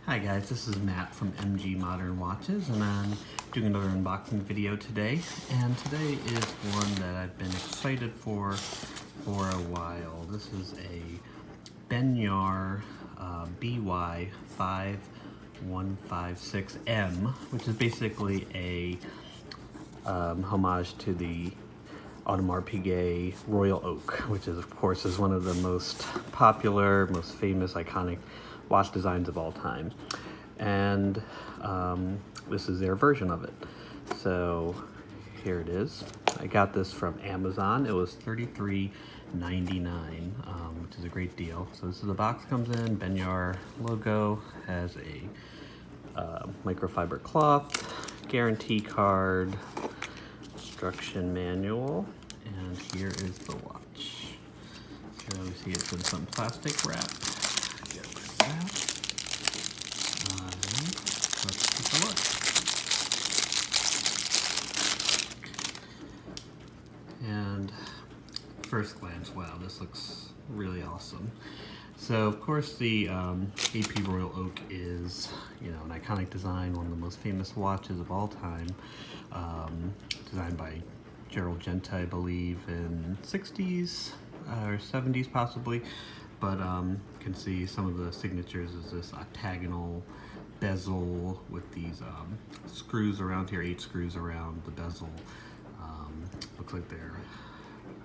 Hi guys, this is Matt from MG Modern Watches, and I'm doing another unboxing video today. And today is one that I've been excited for a while. This is a Benyar BY 5156M, which is basically a homage to the Audemars Piguet Royal Oak, which is, of course, is one of the most popular, most famous, iconic watch designs of all time. And this is their version of it. So here it is. I got this from Amazon. It was $33.99, which is a great deal. So this is the box comes in, Benyar logo, has a microfiber cloth, guarantee card, instruction manual, and here is the watch. So we see it's in some plastic wrap. Get rid of that. Let's take a look. And first glance, wow, this looks really awesome. So of course the AP Royal Oak is, an iconic design, one of the most famous watches of all time, designed by Gerald Genta, I believe, in 60s or 70s possibly. But you can see some of the signatures is this octagonal bezel with these screws around here, 8 screws around the bezel. Looks like they're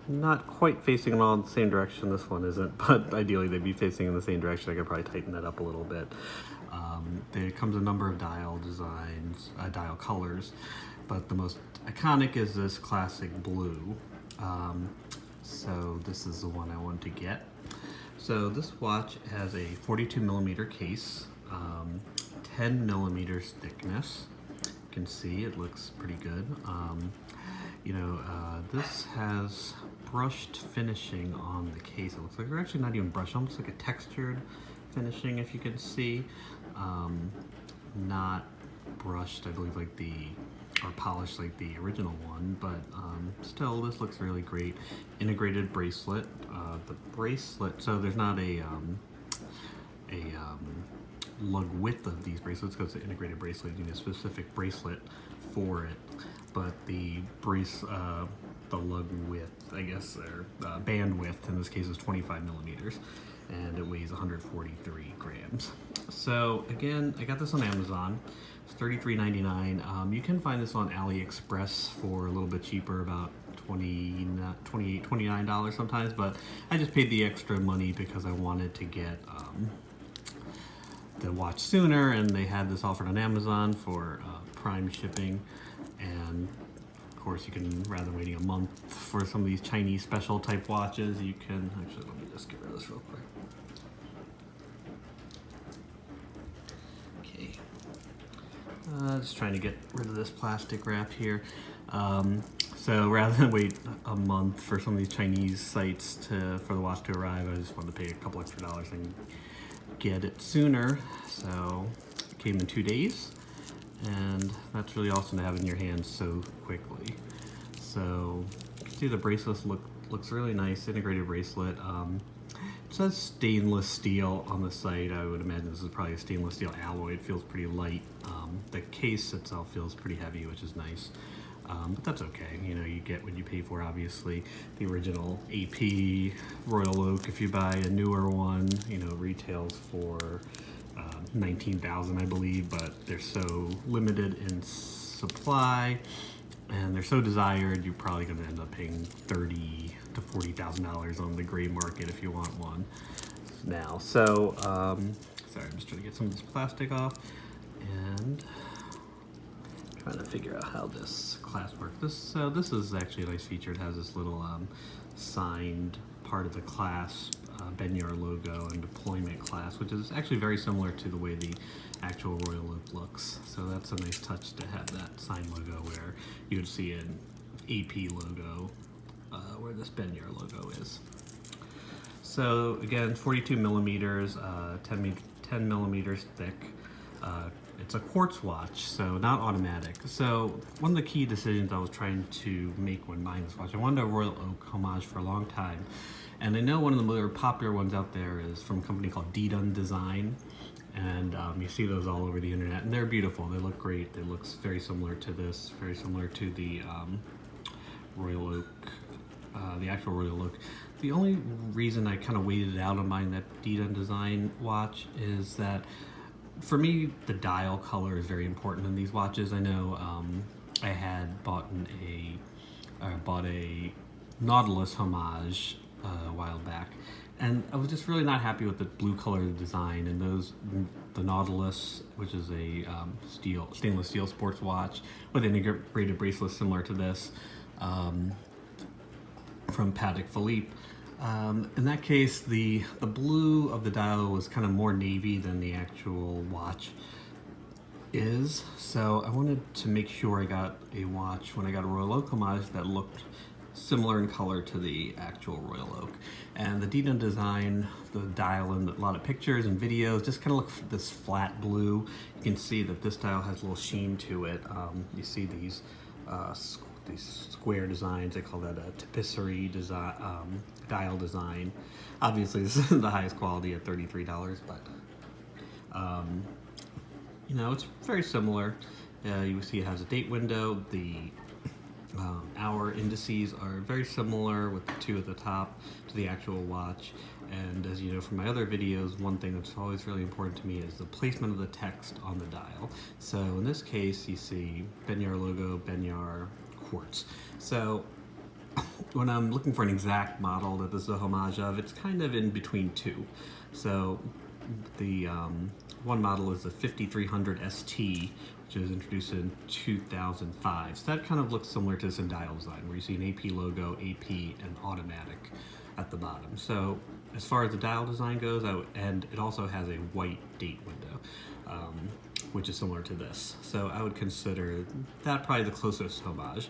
not quite facing them all in the same direction. This one isn't, but ideally they'd be facing in the same direction. I could probably tighten that up a little bit. There comes a number of dial designs, dial colors, but the most iconic is this classic blue. So this is the one I want to get. So this watch has a 42 millimeter case, 10 millimeters thickness. You can see it looks pretty good. This has brushed finishing on the case. It looks like they're actually not even brushed, almost like a textured finishing, if you can see. Not brushed, I believe, or polished like the original one, but still, this looks really great. Integrated bracelet. The bracelet, so there's not a lug width of these bracelets because it's an integrated bracelet. You need a specific bracelet for it, but the lug width, I guess, or band width in this case is 25 millimeters, and it weighs 143 grams. So again, I got this on Amazon. It's $33.99. You can find this on AliExpress for a little bit cheaper, about $28, $29 sometimes, but I just paid the extra money because I wanted to get the watch sooner, and they had this offered on Amazon for Prime shipping. And of course, you can, rather than waiting a month for some of these Chinese special type watches, you can, actually, let me just get rid of this real quick. Okay. Just trying to get rid of this plastic wrap here. So rather than wait a month for some of these Chinese sites for the watch to arrive, I just wanted to pay a couple extra dollars and get it sooner. So it came in 2 days, and that's really awesome to have in your hands so quickly. So you can see the bracelet looks really nice, integrated bracelet. It says stainless steel on the site. I would imagine this is probably a stainless steel alloy. It feels pretty light. The case itself feels pretty heavy, which is nice. But that's okay. You get what you pay for, obviously. The original AP Royal Oak, if you buy a newer one, retails for $19,000, I believe, but they're so limited in supply and they're so desired, you're probably going to end up paying $30,000 to $40,000 on the gray market if you want one now. So, sorry, I'm just trying to get some of this plastic off and trying to figure out how this clasp works. This is actually a nice feature. It has this little signed part of the clasp, Benyar logo and deployment clasp, which is actually very similar to the way the actual Royal Oak looks. So that's a nice touch to have that signed logo where you would see an AP logo where this Benyar logo is. So again, 42 millimeters, 10 millimeters thick. It's a quartz watch, so not automatic. So one of the key decisions I was trying to make when buying this watch, I wanted a Royal Oak homage for a long time. And I know one of the more popular ones out there is from a company called Design. And you see those all over the internet, and they're beautiful. They look great. They look very similar to this, very similar to the Royal Oak, the actual Royal Oak. The only reason I kind of waited out on buying that Dedan design watch is that for me, the dial color is very important in these watches. I know I had bought a Nautilus Homage a while back, and I was just really not happy with the blue color of the design. And the Nautilus, which is a stainless steel sports watch with an integrated bracelet similar to this, from Patek Philippe. In that case, the blue of the dial was kind of more navy than the actual watch is. So I wanted to make sure I got a watch when I got a Royal Oak Homage that looked similar in color to the actual Royal Oak. And the Dedan design, the dial in a lot of pictures and videos, just kind of look this flat blue. You can see that this dial has a little sheen to it. You see these square designs. They call that a tapisserie design, dial design. Obviously, this is the highest quality at $33, but you know, it's very similar. You see it has a date window. The hour indices are very similar with the two at the top to the actual watch. And as you know from my other videos, one thing that's always really important to me is the placement of the text on the dial. So in this case, you see Benyar logo, Benyar quartz. So when I'm looking for an exact model that this is a homage of, it's kind of in between two. So the one model is the 5300 ST, which was introduced in 2005. So that kind of looks similar to this in dial design, where you see an AP logo, AP, and automatic at the bottom. So as far as the dial design goes, and it also has a white date window, which is similar to this. So I would consider that probably the closest homage.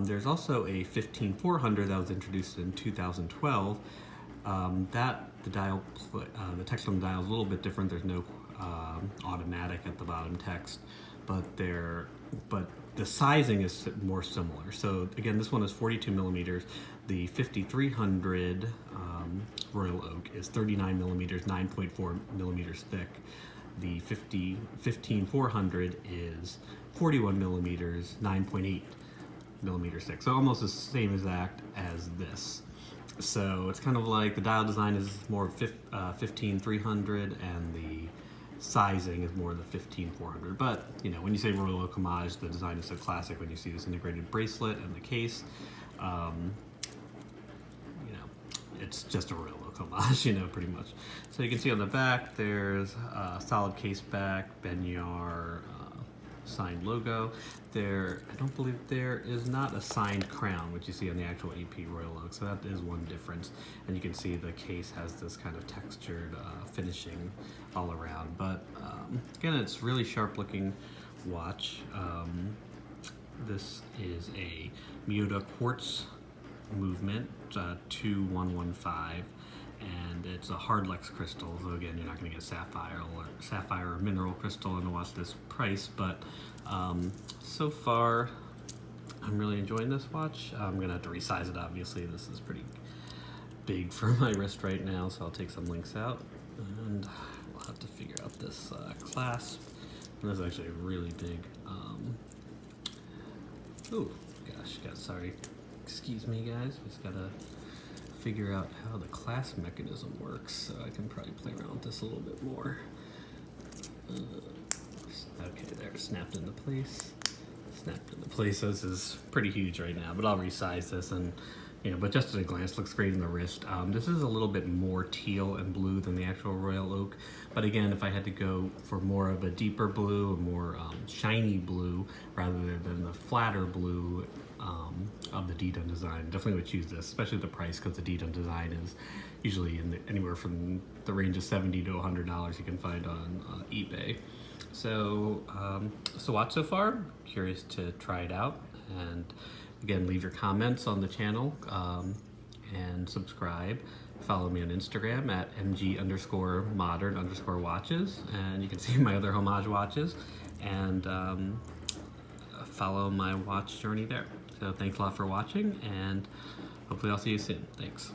There's also a 15400 that was introduced in 2012. The text on the dial is a little bit different. There's no automatic at the bottom text, but the sizing is more similar. So again, this one is 42 millimeters. The 5300 Royal Oak is 39 millimeters, 9.4 millimeters thick. The 15400 is 41 millimeters, 9.8 millimeters thick. So almost the same exact as this. So it's kind of like the dial design is more 15300 and the sizing is more the 15400. But you know, when you say Royal Oak Homage, the design is so classic. When you see this integrated bracelet and the case, you know, it's just a Royal Oak Homage, you know, pretty much. So you can see on the back, there's a solid case back, Benyar signed logo. I don't believe there is not a signed crown, which you see on the actual AP Royal Oak, so that is one difference. And you can see the case has this kind of textured finishing all around. But again, it's really sharp looking watch. This is a Miyota quartz movement 2115, and it's a hardlex crystal. So again, you're not going to get sapphire or mineral crystal in a watch this price, but so far I'm really enjoying this watch. I'm gonna have to resize it, obviously. This is pretty big for my wrist right now, so I'll take some links out, and we'll have to figure out this clasp. And this is actually really big. Oh gosh, sorry, excuse me guys, just gotta figure out how the clasp mechanism works, so I can probably play around with this a little bit more. Okay, there, snapped into place. Snapped into place. So this is pretty huge right now, but I'll resize this, and you know, but just at a glance, looks great in the wrist. This is a little bit more teal and blue than the actual Royal Oak, but again, if I had to go for more of a deeper blue, a more shiny blue, rather than the flatter blue of the Dedan design, definitely would choose this, especially the price, because the Dedan design is usually anywhere from the range of $70 to $100 you can find on eBay. So, watch so far. Curious to try it out, and again, leave your comments on the channel and subscribe. Follow me on Instagram at mg_modern_watches, and you can see my other Homage watches, and follow my watch journey there. So thanks a lot for watching, and hopefully I'll see you soon. Thanks.